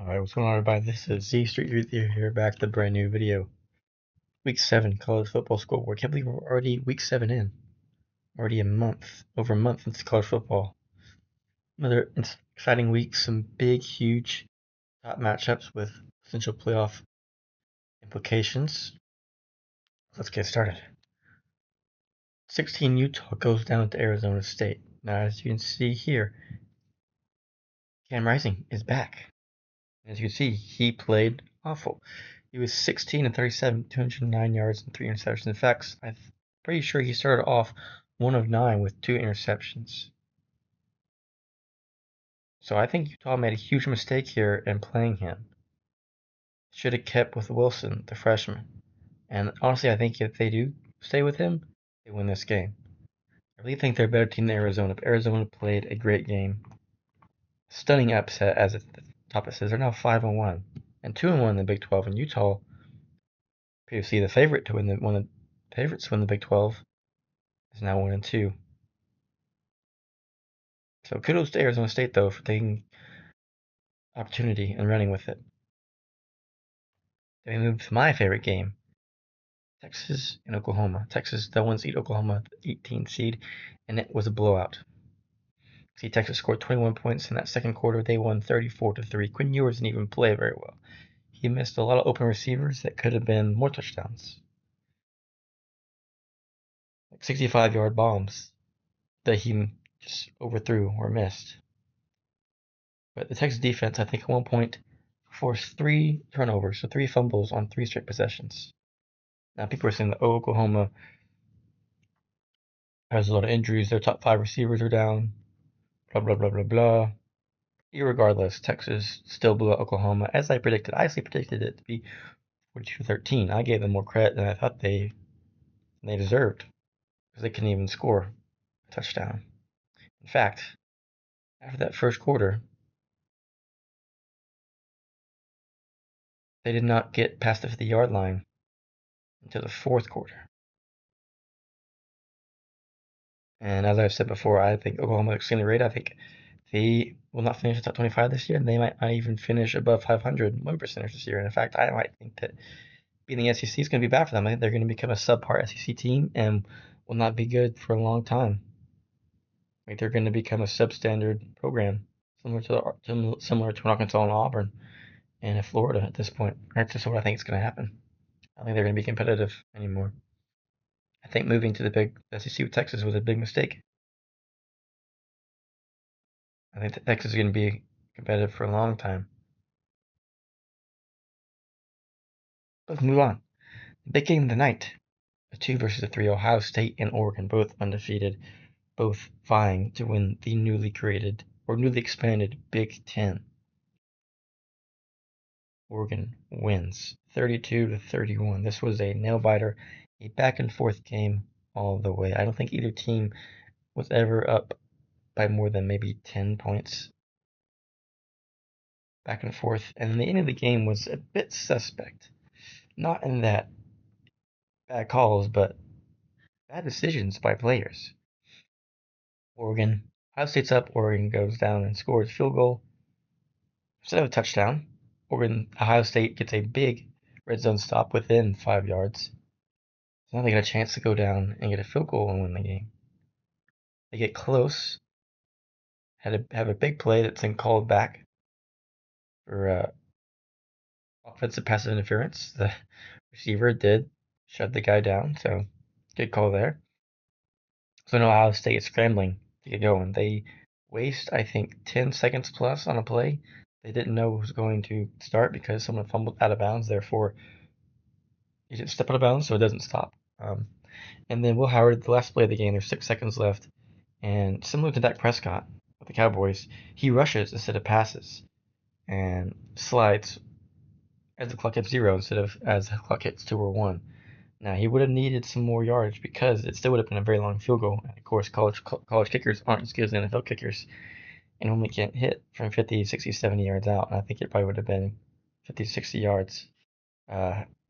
Alright, what's going on, everybody? This is Z Street Youth here, back with a brand new video. Week 7 college football scoreboard. Can't believe we're already week 7 in. Already over a month into college football. Another exciting week, some big, huge top matchups with potential playoff implications. Let's get started. 16 Utah goes down to Arizona State. Now, as you can see here, Cam Rising is back. As you can see, he played awful. He was 16 and 37, 209 yards and 3 interceptions. In fact, I'm pretty sure he started off 1 of 9 with 2 interceptions. So I think Utah made a huge mistake here in playing him. Should have kept with Wilson, the freshman. And honestly, I think if they do stay with him, they win this game. I really think they're a better team than Arizona. But Arizona played a great game. Stunning upset, as at the top it says. They're now 5-1 and 2-1 in the Big 12. And Utah, previously the favorite to win one of the favorites to win the Big 12, is now 1-2. So kudos to Arizona State, though, for taking opportunity and running with it. Then we move to my favorite game, Texas and Oklahoma. Texas, the 1 seed, Oklahoma, the 18 seed, and it was a blowout. See, Texas scored 21 points in that second quarter. They won 34-3. Quinn Ewers didn't even play very well. He missed a lot of open receivers that could have been more touchdowns. Like 65-yard bombs that he just overthrew or missed. But the Texas defense, I think, at one point forced 3 turnovers, so 3 fumbles on 3 straight possessions. Now, people are saying that Oklahoma has a lot of injuries. Their top 5 receivers are down. Blah, blah, blah, blah, blah. Irregardless, Texas still blew out Oklahoma, as I predicted. I actually predicted it to be 42-13. I gave them more credit than I thought they deserved, because they couldn't even score a touchdown. In fact, after that first quarter, they did not get past the 50-yard line until the fourth quarter. And as I've said before, I think Oklahoma is extremely rated. I think they will not finish the top 25 this year, and they might not even finish above 500 win percentage this year. And in fact, I might think that being the SEC is going to be bad for them. I think they're going to become a subpar SEC team and will not be good for a long time. I think they're going to become a substandard program, similar to Arkansas and Auburn and Florida at this point. That's just what I think is going to happen. I don't think they're going to be competitive anymore. I think moving to the big SEC with Texas was a big mistake. I think that Texas is going to be competitive for a long time. Let's move on. The big game of the night, a 2 versus a 3, Ohio State and Oregon, both undefeated, both vying to win the newly created or newly expanded Big Ten. Oregon wins 32-31. This was a nail biter, a back and forth game all the way. I don't think either team was ever up by more than maybe 10 points. Back and forth, and the end of the game was a bit suspect. Not in that bad calls, but bad decisions by players. Ohio State's up, Oregon goes down and scores a field goal instead of a touchdown. Ohio State gets a big red zone stop within 5 yards. So now they get a chance to go down and get a field goal and win the game. They get close, have a big play that's been called back for offensive passive interference. The receiver did shut the guy down, so good call there. So now Ohio State is scrambling to get going. They waste, I think, 10 seconds plus on a play. They didn't know it was going to start because someone fumbled out of bounds. Therefore, he didn't step out of bounds, so it doesn't stop. And then Will Howard, the last play of the game, there's 6 seconds left. And similar to Dak Prescott with the Cowboys, he rushes instead of passes and slides as the clock hits 0 instead of as the clock hits 2 or 1. Now, he would have needed some more yardage because it still would have been a very long field goal. And of course, college kickers aren't as good as NFL kickers and only can't hit from 50, 60, 70 yards out. And I think it probably would have been 50, 60 yards.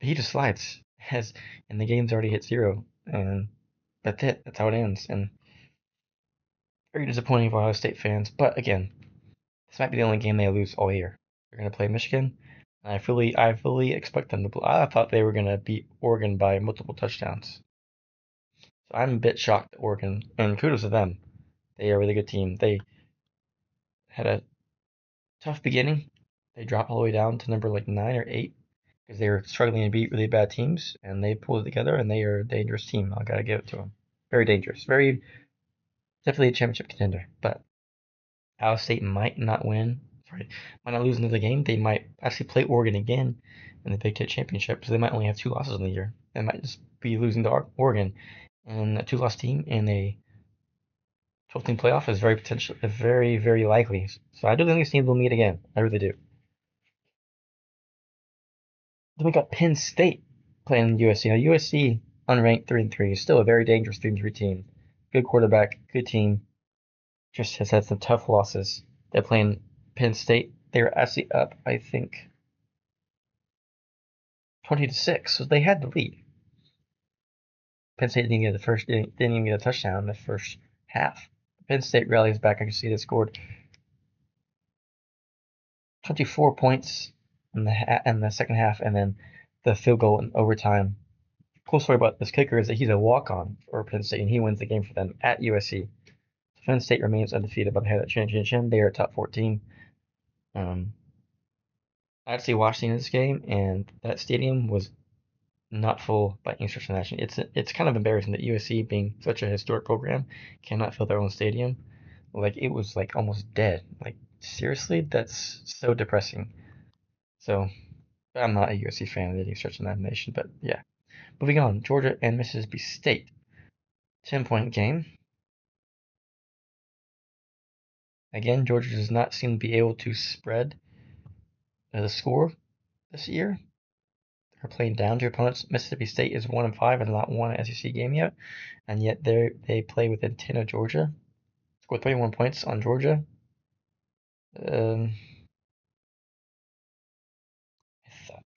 He just slides, and the game's already hit 0. And that's it. That's how it ends. And very disappointing for Ohio State fans. But again, this might be the only game they lose all year. They're gonna play Michigan. And I fully expect them to. I thought they were gonna beat Oregon by multiple touchdowns. So I'm a bit shocked at Oregon, and kudos to them. They are a really good team. They had a tough beginning. They dropped all the way down to number like 9 or 8 because they were struggling to beat really bad teams, and they pulled it together, and they are a dangerous team. I gotta give it to them. Very dangerous. Very definitely a championship contender. But Ohio State might not win. Sorry, might not lose another game. They might actually play Oregon again in the Big Ten championship, so they might only have 2 losses in the year. They might just be losing to Oregon, and a 2-loss team in a 12-team playoff is very likely. So I do think these teams will meet again. I really do. Then we got Penn State playing USC. Now USC, unranked 3-3, is still a very dangerous 3-3 team. Good quarterback, good team. Just has had some tough losses. They're playing Penn State. They were actually up, I think, 20-6, so they had the lead. Penn State didn't even get a touchdown in the first half. Penn State rallies back. I can see they scored 24 points in the second half, and then the field goal in overtime. Cool story about this kicker is that he's a walk-on for Penn State, and he wins the game for them at USC. So Penn State remains undefeated, but they had that championship. They are a top 14. I actually watched this game, and that stadium was not full by any stretch of the imagination. It's kind of embarrassing that USC, being such a historic program, cannot fill their own stadium. Like it was like almost dead. Like seriously, that's so depressing. So I'm not a USC fan of any stretch of the imagination, but yeah. Moving on, Georgia and Mississippi State, 10-point game. Again, Georgia does not seem to be able to spread the score this year. They're playing down to opponents. Mississippi State is 1-5 and not won an SEC game yet, and yet they play within 10 of Georgia. Scored 31 points on Georgia. Um,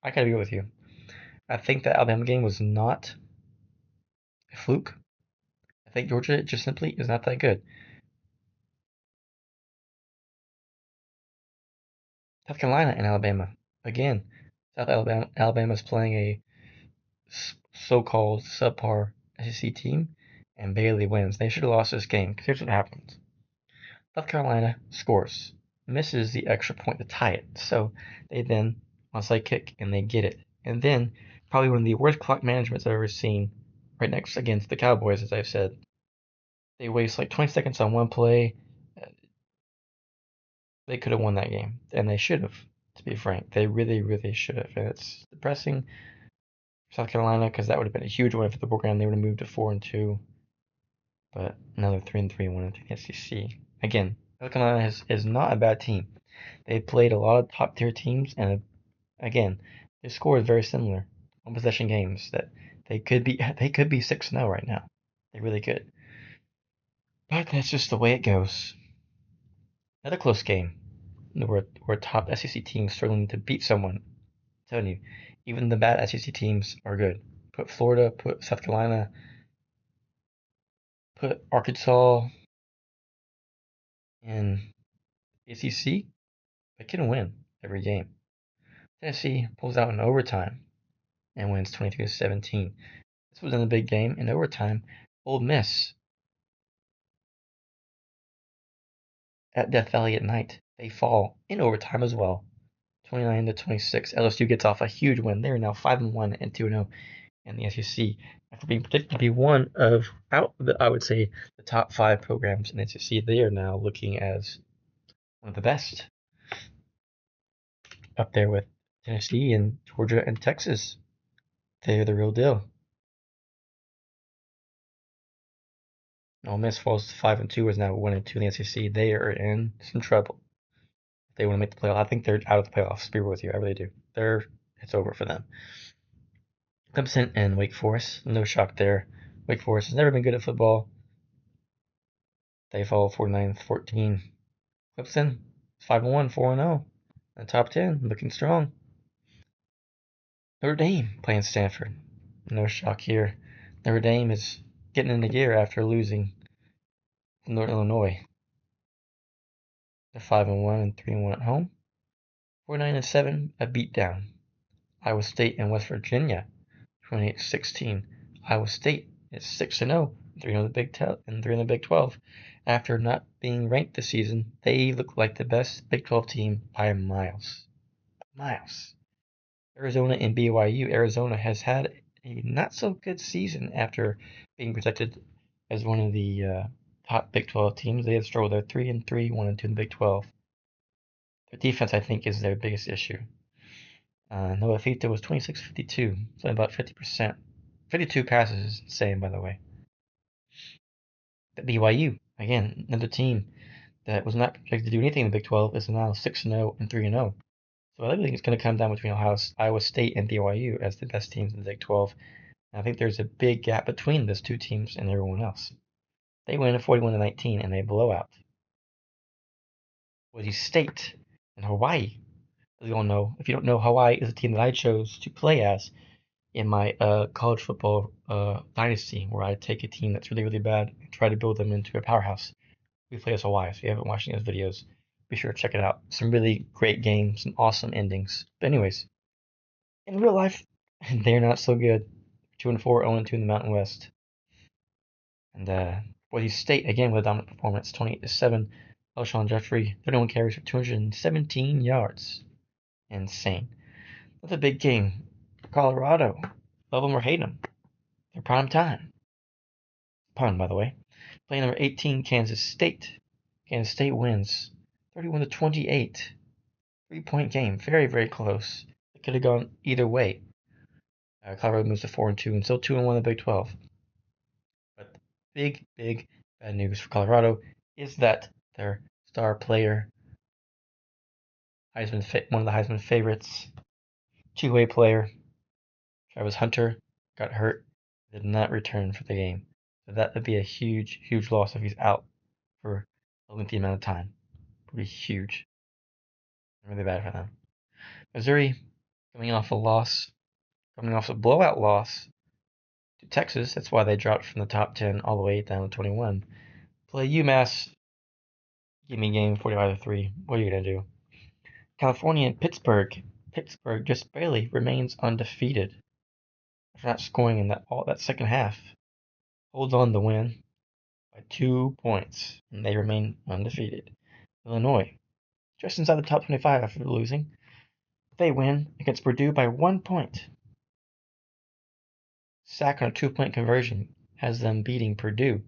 I gotta be with you. I think that Alabama game was not a fluke. I think Georgia just simply is not that good. South Carolina and Alabama. Again, Alabama is playing a so-called subpar SEC team and barely wins. They should have lost this game because here's what happens. South Carolina scores, misses the extra point to tie it. So they then onside kick and they get it. And then probably one of the worst clock managements I've ever seen right next against the Cowboys, as I've said. They waste like 20 seconds on one play. They could have won that game, and they should have, to be frank. They really should have. And it's depressing for South Carolina because that would have been a huge win for the program. They would have moved to 4-2, but another 3-3 win into the SEC. Again, South Carolina is not a bad team. They played a lot of top tier teams, and again, their score is very similar on possession games. That they could be 6-0 right now. They really could. But that's just the way it goes. Another close game where top SEC teams struggling to beat someone. I'm telling you, even the bad SEC teams are good. Put Florida, put South Carolina, put Arkansas in ACC. They can win every game. Tennessee pulls out in overtime and wins 22-17. This was in a big game in overtime. Ole Miss at Death Valley at night. They fall in overtime as well. 29-26. LSU gets off a huge win. They are now 5-1 and 2-0 in the SEC after being predicted to be one of I would say the top 5 programs in the SEC. They are now looking as one of the best, up there with Tennessee and Georgia and Texas. They're the real deal. Ole Miss falls to 5-2, is now 1-2 in the SEC. They are in some trouble. If they want to make the playoffs, I think they're out of the playoffs. To be real with you, I really do. It's over for them. Clemson and Wake Forest, no shock there. Wake Forest has never been good at football. They fall 49-14. Clemson 5-1, 4-0. In the top 10, looking strong. Notre Dame playing Stanford. No shock here. Notre Dame is getting into gear after losing to Northern Illinois. They're 5-1 and 3-1 at home. 49-7, a beatdown. Iowa State and West Virginia, 28-16. Iowa State is 6-0, 3 in the Big 10 and 3 in the Big 12. After not being ranked this season, they look like the best Big 12 team by miles. Miles. Arizona and BYU. Arizona has had a not so good season after being projected as one of the top Big 12 teams. They have struggled. They're 3-3, 1-2 in the Big 12. Their defense, I think, is their biggest issue. Noah Fita was 26-52, so about 50%. 52 passes is insane, by the way. But BYU, again, another team that was not projected to do anything in the Big 12, is now 6-0 and 3-0. So I think it's going to come down between Iowa State and BYU as the best teams in the Big 12. And I think there's a big gap between those two teams and everyone else. They win 41-19 and they blow out Boise State and Hawaii. As you all know, if you don't know, Hawaii is a team that I chose to play as in my college football dynasty, where I take a team that's really, really bad and try to build them into a powerhouse. We play as Hawaii, so if you haven't watched any of those videos, be sure to check it out. Some really great games, some awesome endings. But anyways, in real life, they're not so good. 2-4, 0-2 in the Mountain West. And Boise State, again, with a dominant performance, 28-7. Alshon Jeffrey, 31 carries for 217 yards. Insane. That's a big game for Colorado. Love them or hate them. They're prime time. Pun, by the way. Playing number 18, Kansas State. Kansas State wins 31-28. 3-point game. Very, very close. It could have gone either way. Colorado moves to 4-2 and still 2-1 in the Big 12. But the big, big bad news for Colorado is that their star player, one of the Heisman favorites, two-way player, Travis Hunter, got hurt, did not return for the game. So that would be a huge, huge loss if he's out for a lengthy amount of time. Pretty huge. Really bad for them. Missouri, coming off a blowout loss to Texas. That's why they dropped from the top 10 all the way down to 21. Play UMass. Give me game 45-3. What are you going to do? California and Pittsburgh. Pittsburgh just barely remains undefeated after not scoring in that second half. Holds on to win by 2 points, and they remain undefeated. Illinois, just inside the top 25 after losing. They win against Purdue by 1 point. Sack on a 2-point conversion has them beating Purdue,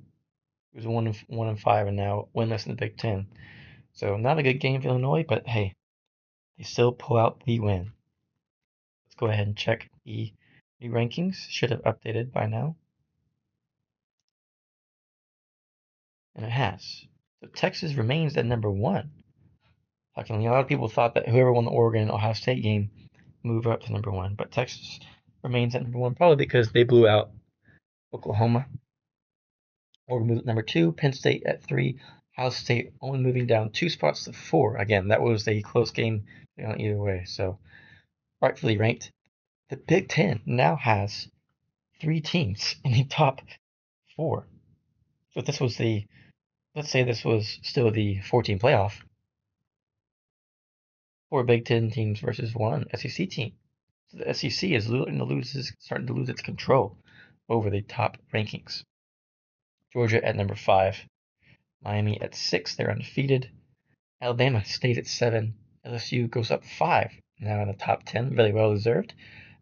who's 1-5 and now winless in the Big Ten. So not a good game for Illinois, but hey, they still pull out the win. Let's go ahead and check the new rankings. Should have updated by now. And it has. So Texas remains at number 1. Luckily, a lot of people thought that whoever won the Oregon and Ohio State game move up to number 1, but Texas remains at number 1 probably because they blew out Oklahoma. Oregon moved at number 2, Penn State at 3, Ohio State only moving down 2 spots to 4. Again, that was a close game either way. So rightfully ranked. The Big Ten now has 3 teams in the top 4. So if this was let's say this was still the 14 playoff, 4 Big Ten teams versus 1 SEC team. So the SEC is starting to lose its control over the top rankings. Georgia at number 5, Miami at 6, they're undefeated. Alabama stays at 7, LSU goes up 5, now in the top 10, very well deserved.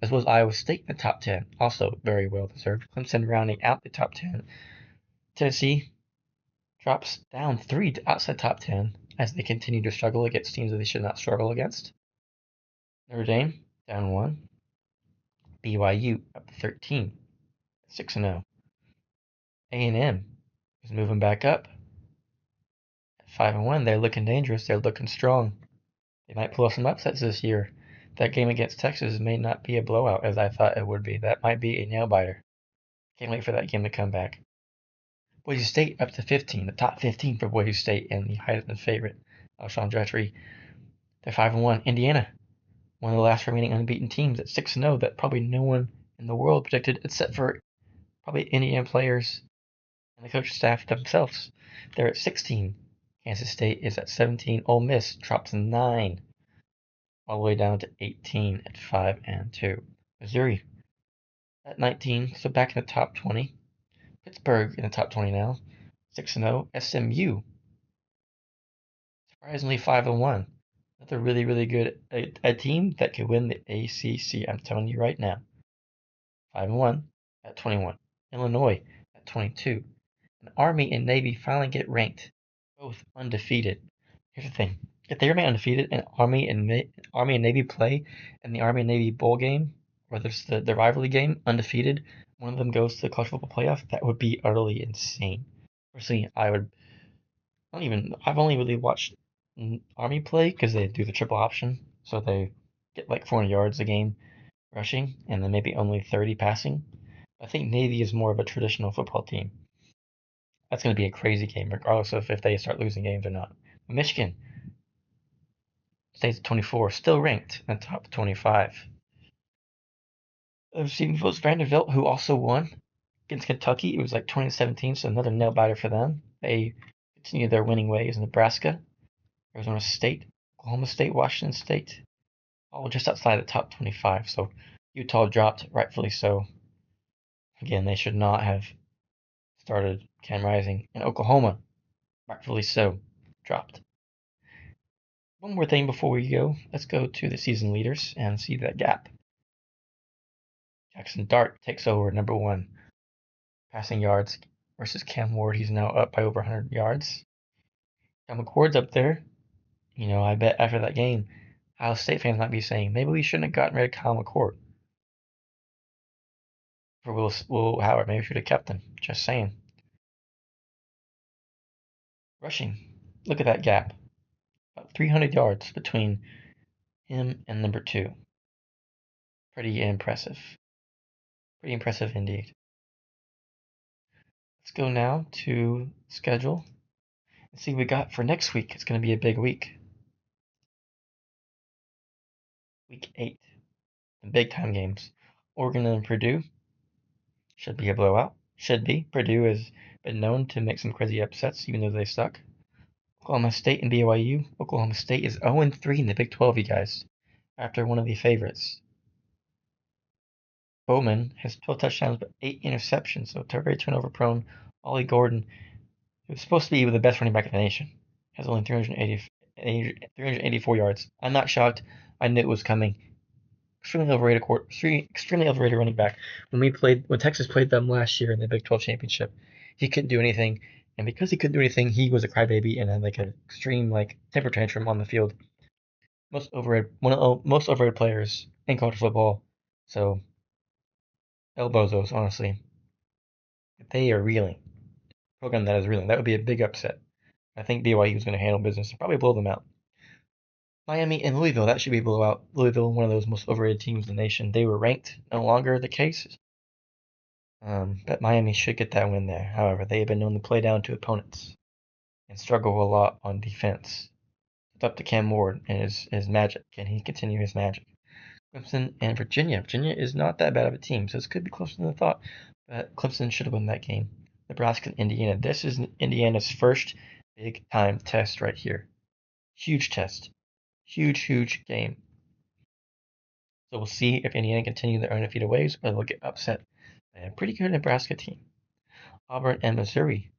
As well as Iowa State in the top 10, also very well deserved. Clemson rounding out the top 10. Tennessee drops down 3 to outside top 10 as they continue to struggle against teams that they should not struggle against. Notre Dame down 1. BYU up to 13, 6-0. A&M is moving back up at 5-1. They're looking dangerous. They're looking strong. They might pull some upsets this year. That game against Texas may not be a blowout as I thought it would be. That might be a nail biter. Can't wait for that game to come back. Boise State up to 15, the top 15 for Boise State and the Heisman favorite, Alshon Jeffrey. They're 5-1. Indiana, one of the last remaining unbeaten teams at 6-0 that probably no one in the world predicted except for probably Indiana players and the coaching staff themselves. They're at 16. Kansas State is at 17. Ole Miss drops 9. all the way down to 18 at 5-2. Missouri at 19, so back in the top 20. Pittsburgh in the top 20 now, 6-0. SMU surprisingly 5-1. Another really, really good a team that could win the ACC. I'm telling you right now. 5-1 at 21. Illinois at 22. And Army and Navy finally get ranked, both undefeated. Here's the thing: if they remain undefeated and Army and Navy play in the Army and Navy bowl game, or there's the rivalry game, undefeated, one of them goes to the college football playoff, that would be utterly insane. Personally, I've only really watched Army play because they do the triple option, so they get like 400 yards a game rushing and then maybe only 30 passing. I think Navy is more of a traditional football team. That's going to be a crazy game, regardless of if they start losing games or not. Michigan stays at 24, still ranked in the top 25. Receiving votes, Vanderbilt, who also won against Kentucky. It was like 2017, so another nail biter for them. They continue their winning ways. Nebraska, Arizona State, Oklahoma State, Washington State, all just outside the top 25. So Utah dropped, rightfully so. Again, they should not have started Cam Rising. And Oklahoma, rightfully so, dropped. One more thing before we go. Let's go to the season leaders and see that gap. Jackson Dart takes over number 1 passing yards versus Cam Ward. He's now up by over 100 yards. Cam McCord's up there. You know, I bet after that game, Ohio State fans might be saying, maybe we shouldn't have gotten rid of Kyle McCord for Will Howard. Maybe we should have kept him. Just saying. Rushing. Look at that gap. About 300 yards between him and number 2. Pretty impressive. Pretty impressive indeed. Let's go now to schedule and see what we got for next week. It's going to be a big week. Week 8. The big time games. Oregon and Purdue. Should be a blowout. Should be. Purdue has been known to make some crazy upsets, even though they suck. Oklahoma State and BYU. Oklahoma State is 0-3 in the Big 12, you guys, after one of the favorites. Bowman has 12 touchdowns but 8 interceptions, so very turnover prone. Ollie Gordon, who's supposed to be the best running back in the nation, has only 384 yards. I'm not shocked. I knew it was coming. Extremely overrated running back. When Texas played them last year in the Big 12 championship, he couldn't do anything, and because he couldn't do anything, he was a crybaby and had like an extreme temper tantrum on the field. One of the most overrated players in college football. So elbozos, honestly. If they are reeling, program that is reeling, that would be a big upset. I think BYU is going to handle business and probably blow them out. Miami and Louisville, that should be a blowout. Louisville, one of those most overrated teams in the nation. They were ranked, no longer the case. But Miami should get that win there. However, they have been known to play down to opponents and struggle a lot on defense. It's up to Cam Ward and his magic. Can he continue his magic? Clemson and Virginia. Virginia is not that bad of a team, so this could be closer than I thought. But Clemson should have won that game. Nebraska and Indiana. This is Indiana's first big-time test right here. Huge test. Huge game. So we'll see if Indiana continue their undefeated ways or they'll get upset by a pretty good Nebraska team. Auburn and Missouri.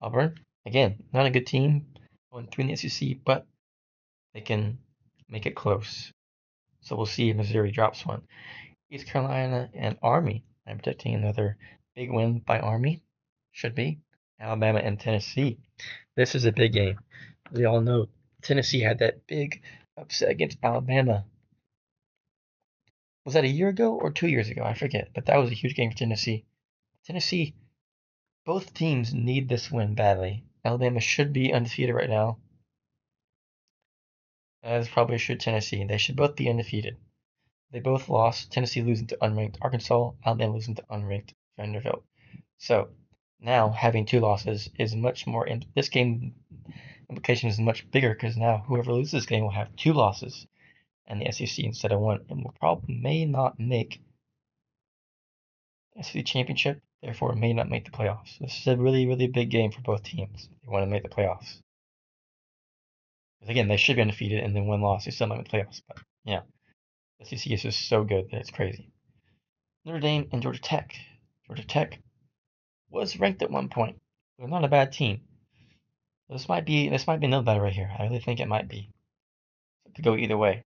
Auburn, again, not a good team. 0-3 in the SEC, but they can make it close. So we'll see if Missouri drops one. East Carolina and Army. I'm predicting another big win by Army. Should be. Alabama and Tennessee. This is a big game. We all know Tennessee had that big upset against Alabama. Was that a year ago or 2 years ago? I forget. But that was a huge game for Tennessee. Tennessee, both teams need this win badly. Alabama should be undefeated right now. As probably should Tennessee. They should both be undefeated. They both lost. Tennessee losing to unranked Arkansas. Alabama losing to unranked Vanderbilt. So now having 2 losses is much more. This game implication is much bigger because now whoever loses this game will have 2 losses and the SEC instead of 1, and will probably may not make the SEC championship. Therefore, may not make the playoffs. This is a really big game for both teams. They want to make the playoffs. Because again, they should be undefeated, and then 1 loss, they still might make the playoffs. But Yeah, the SEC is just so good that it's crazy. Notre Dame and Georgia Tech. Georgia Tech was ranked at one point. They're not a bad team. This might be another battle right here. I really think it might be. It could go either way.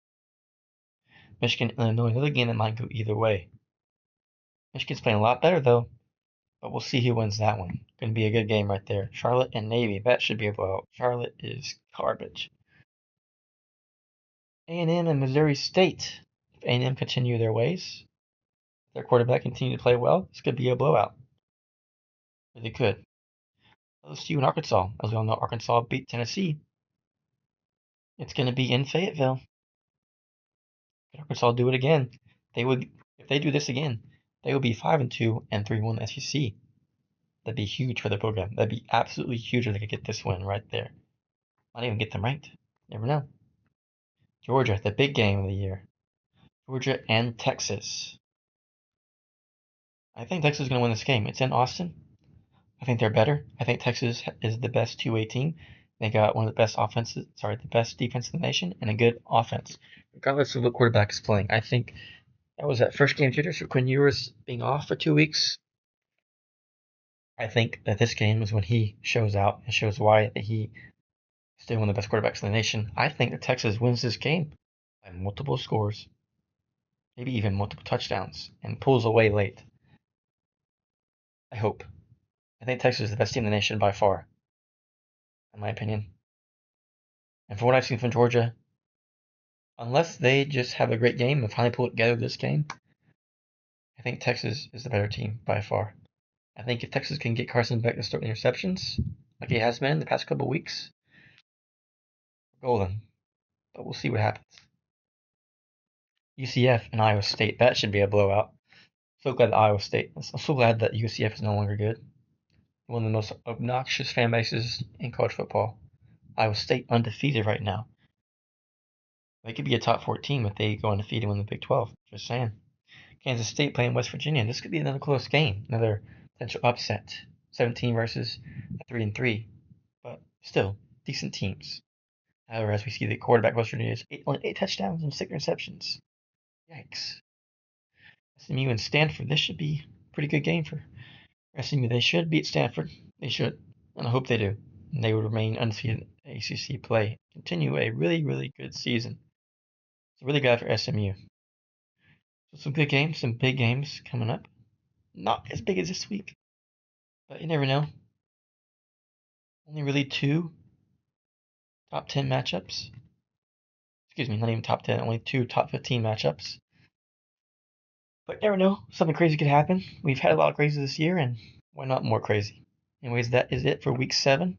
Michigan, Illinois, another game that might go either way. Michigan's playing a lot better though, but we'll see who wins that one. Going to be a good game right there. Charlotte and Navy, that should be a blowout. Charlotte is garbage. A&M and Missouri State. If A&M continue their ways, their quarterback continue to play well, this could be a blowout. Really could. LSU and Arkansas. As we all know, Arkansas beat Tennessee. It's going to be in Fayetteville. Could Arkansas do it again? They would. If they do this again, they would be 5-2 and 3-1 in the SEC. That'd be huge for the program. That'd be absolutely huge if they could get this win right there. Might even get them ranked. Never know. Georgia, the big game of the year. Georgia and Texas. I think Texas is going to win this game. It's in Austin. I think they're better. I think Texas is the best 2A team. They got one of the best the best defense in the nation, and a good offense, regardless of what quarterback is playing. I think that was that first game jitters for Quinn Ewers being off for 2 weeks. I think that this game is when he shows out and shows why that he is still one of the best quarterbacks in the nation. I think that Texas wins this game by multiple scores, maybe even multiple touchdowns, and pulls away late. I hope. I think Texas is the best team in the nation by far, in my opinion. And from what I've seen from Georgia, unless they just have a great game and finally pull it together this game, I think Texas is the better team by far. I think if Texas can get Carson Beck to start interceptions, like he has been in the past couple of weeks, golden. But we'll see what happens. UCF and Iowa State, that should be a blowout. So glad that Iowa State. I'm so glad that UCF is no longer good. One of the most obnoxious fan bases in college football. Iowa State undefeated right now. They could be a top 4 team if they go undefeated and win the Big 12. Just saying. Kansas State playing West Virginia. This could be another close game. Another potential upset. 17 versus a 3-3. But still, decent teams. However, as we see the quarterback West Virginia is only 8 touchdowns and 6 interceptions. Yikes. SMU and Stanford. This should be a pretty good game for SMU. They should beat Stanford. They should. And I hope they do. And they would remain undefeated in ACC play. Continue a really, really good season. So really glad for SMU. So some good games, some big games coming up. Not as big as this week. But you never know. Only really 2 top 10 matchups. Excuse me, not even top 10. Only 2 top 15 matchups. But you never know. Something crazy could happen. We've had a lot of crazy this year, and why not more crazy? Anyways, that is it for week 7.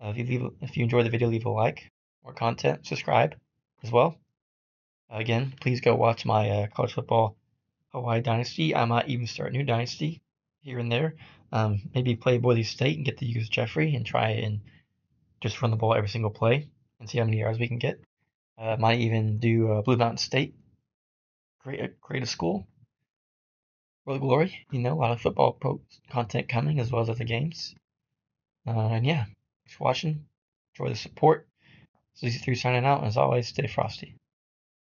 If you enjoyed the video, leave a like. More content, subscribe as well. Again, please go watch my college football Hawaii Dynasty. I might even start a new dynasty here and there. Maybe play Boise State and get to use Jeffrey and try and just run the ball every single play and see how many yards we can get. Might even do Blue Mountain State. Great a school. Road Glory. A lot of football content coming as well as other games. And yeah, thanks for watching. Enjoy the support. So these 3 signing out. As always, stay frosty.